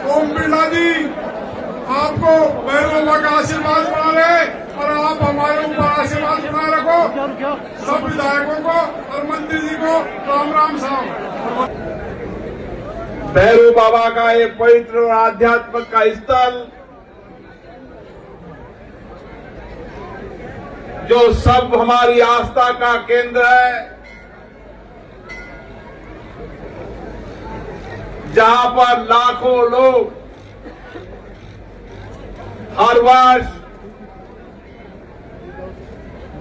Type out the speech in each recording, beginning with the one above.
ओम बिरला जी आपको भैरव बाबा का आशीर्वाद बना रहे और आप हमारे ऊपर आशीर्वाद बना रखो। सब विधायकों को और मंत्री जी को राम राम साहब। भैरव बाबा का ये पवित्र और आध्यात्मिक का स्थल जो सब हमारी आस्था का केंद्र है, जहां पर लाखों लोग हर वर्ष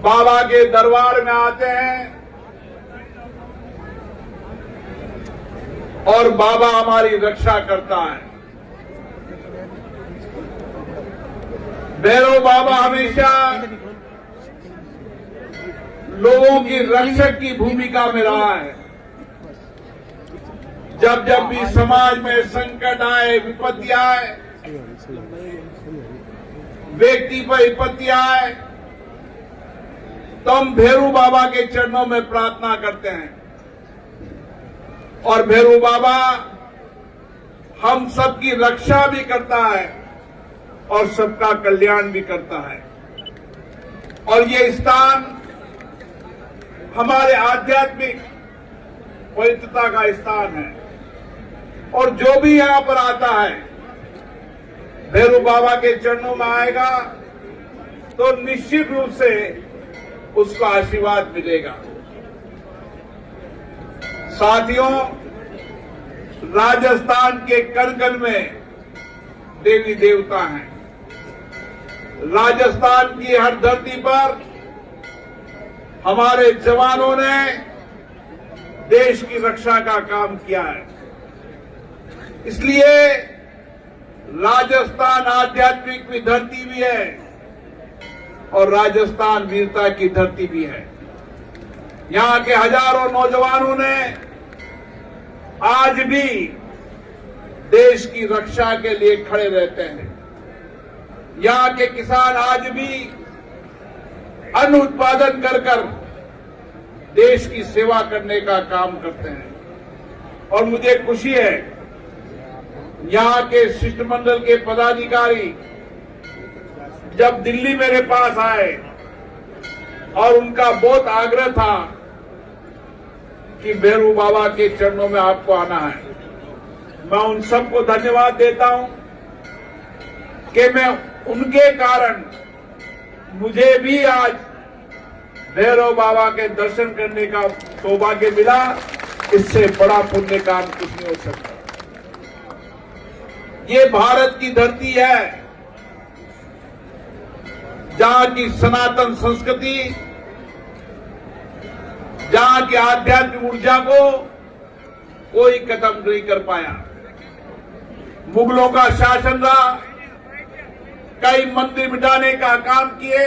बाबा के दरबार में आते हैं और बाबा हमारी रक्षा करता है। भैरव बाबा हमेशा लोगों की रक्षक की भूमिका में रहा है। जब जब भी समाज में संकट आए, विपत्ति आए, व्यक्ति पर विपत्ति आए, तो हम भैरव बाबा के चरणों में प्रार्थना करते हैं और भैरव बाबा हम सबकी रक्षा भी करता है और सबका कल्याण भी करता है। और ये स्थान हमारे आध्यात्मिक पवित्रता का स्थान है और जो भी यहां पर आता है भैरव बाबा के चरणों में आएगा तो निश्चित रूप से उसको आशीर्वाद मिलेगा। साथियों, राजस्थान के कण-कण में देवी देवता हैं। राजस्थान की हर धरती पर हमारे जवानों ने देश की रक्षा का काम किया है। इसलिए राजस्थान आध्यात्मिक की धरती भी है और राजस्थान वीरता की धरती भी है। यहां के हजारों नौजवानों ने आज भी देश की रक्षा के लिए खड़े रहते हैं। यहां के किसान आज भी अन्न उत्पादन कर देश की सेवा करने का काम करते हैं और मुझे खुशी है यहां के शिष्टमंडल के पदाधिकारी जब दिल्ली मेरे पास आए और उनका बहुत आग्रह था कि भैरव बाबा के चरणों में आपको आना है, मैं उन सबको धन्यवाद देता हूं कि मैं उनके कारण मुझे भी आज भैरव बाबा के दर्शन करने का सौभाग्य मिला। इससे बड़ा पुण्य काम कुछ नहीं हो सकता। ये भारत की धरती है जहां की सनातन संस्कृति, जहां की आध्यात्मिक ऊर्जा को कोई खत्म नहीं कर पाया। मुगलों का शासन रहा, कई मंदिर मिटाने का काम किए,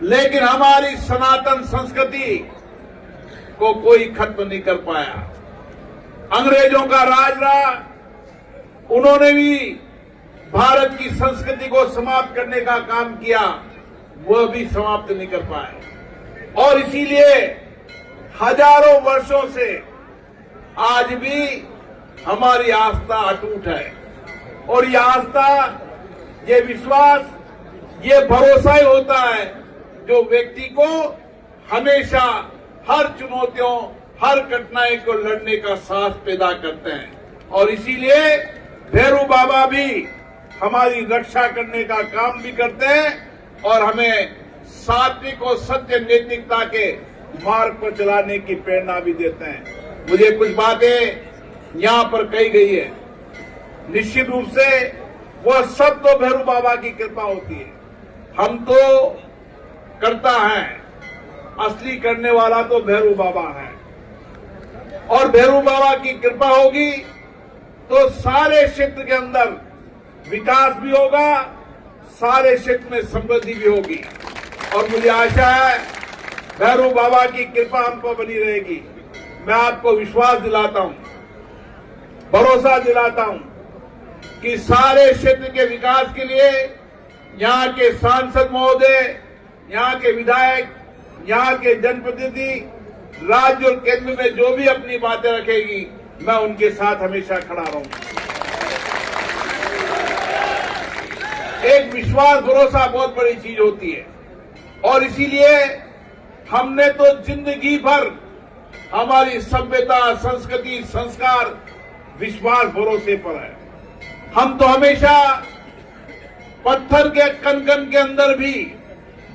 लेकिन हमारी सनातन संस्कृति को कोई खत्म नहीं कर पाया। अंग्रेजों का राज रहा, उन्होंने भी भारत की संस्कृति को समाप्त करने का काम किया, वह भी समाप्त नहीं कर पाए। और इसीलिए हजारों वर्षों से आज भी हमारी आस्था अटूट है और ये आस्था, ये विश्वास, ये भरोसा ही होता है जो व्यक्ति को हमेशा हर चुनौतियों, हर कठिनाई को लड़ने का साहस पैदा करते हैं। और इसीलिए भैरव बाबा भी हमारी रक्षा करने का काम भी करते हैं और हमें सात्विक और सत्य नैतिकता के मार्ग पर चलाने की प्रेरणा भी देते हैं। मुझे कुछ बातें यहां पर कही गई है, निश्चित रूप से वह सब तो भैरव बाबा की कृपा होती है। हम तो करता है, असली करने वाला तो भैरव बाबा है और भैरव बाबा की कृपा होगी तो सारे क्षेत्र के अंदर विकास भी होगा, सारे क्षेत्र में समृद्धि भी होगी। और मुझे आशा है भैरव बाबा की कृपा हम पर बनी रहेगी। मैं आपको विश्वास दिलाता हूं, भरोसा दिलाता हूं कि सारे क्षेत्र के विकास के लिए यहाँ के सांसद महोदय, यहाँ के विधायक, यहाँ के जनप्रतिनिधि राज्य और केंद्र में जो भी अपनी बातें रखेगी, मैं उनके साथ हमेशा खड़ा रहूंगा। विश्वास भरोसा बहुत बड़ी चीज होती है और इसीलिए हमने तो जिंदगी भर हमारी सभ्यता, संस्कृति, संस्कार विश्वास भरोसे पर है। हम तो हमेशा पत्थर के कण-कण के अंदर भी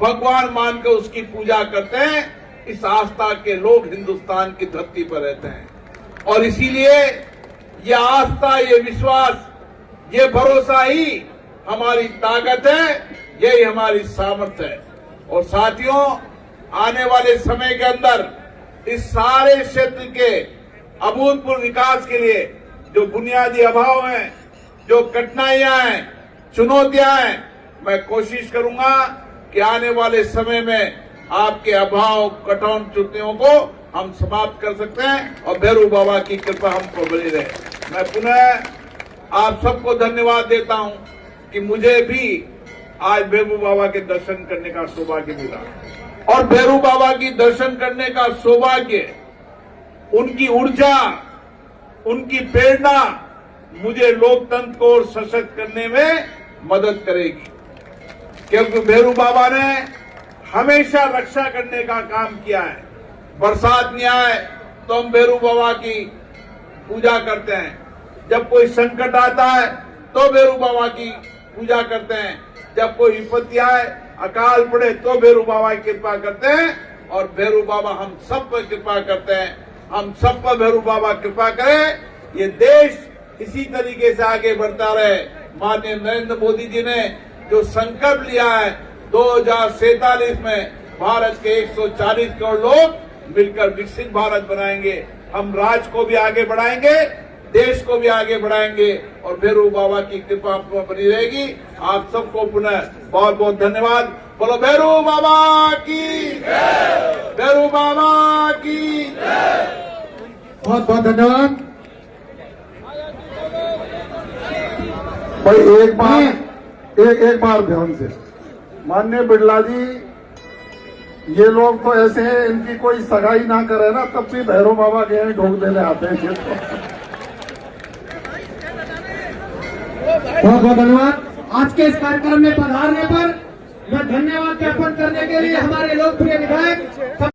भगवान मान के उसकी पूजा करते हैं। इस आस्था के लोग हिंदुस्तान की धरती पर रहते हैं और इसीलिए ये आस्था, ये विश्वास, ये भरोसा ही हमारी ताकत है, यही हमारी सामर्थ्य है। और साथियों, आने वाले समय के अंदर इस सारे क्षेत्र के अभूतपूर्व विकास के लिए जो बुनियादी अभाव हैं, जो कठिनाइयां हैं, चुनौतियां हैं, मैं कोशिश करूंगा कि आने वाले समय में आपके अभाव, कठिन चुनौतियों को हम समाप्त कर सकते हैं और भैरू बाबा की कृपा हम पर बनी रहे। मैं पुनः आप सबको धन्यवाद देता हूं कि मुझे भी आज भैरू बाबा के दर्शन करने का सौभाग्य मिला और भैरू बाबा की दर्शन करने का सौभाग्य, उनकी ऊर्जा, उनकी प्रेरणा मुझे लोकतंत्र को और सशक्त करने में मदद करेगी, क्योंकि भैरू बाबा ने हमेशा रक्षा करने का काम किया है। बरसात नहीं आए तो हम भैरू बाबा की पूजा करते हैं, जब कोई संकट आता है तो भैरू बाबा की पूजा करते हैं, जब कोई विपत्ति आए, अकाल पड़े तो भैरू बाबा की कृपा करते हैं और भैरू बाबा हम सब पर कृपा करते हैं। हम सब पर भैरू बाबा कृपा करें, ये देश इसी तरीके से आगे बढ़ता रहे। माननीय नरेंद्र मोदी जी ने जो संकल्प लिया है 2047 में भारत के 140 करोड़ लोग मिलकर विकसित भारत बनाएंगे। हम राज्य को भी आगे बढ़ाएंगे, देश को भी आगे बढ़ाएंगे और भैरू बाबा की कृपा आप पर बनी रहेगी। आप सबको पुनः बहुत बहुत धन्यवाद। बोलो भैरू बाबा की जय, भैरू बाबा की जय। बहुत बहुत धन्यवाद भाई। एक बार ध्यान से, माननीय बिड़ला जी, ये लोग तो ऐसे हैं, इनकी कोई सगाई ना करे ना तब भी भैरव बाबा के यहाँ ढोक देने आते हैं। बहुत बहुत धन्यवाद। आज के इस कार्यक्रम में पधारने पर मैं धन्यवाद ज्ञापन करने के लिए हमारे लोकप्रिय विधायक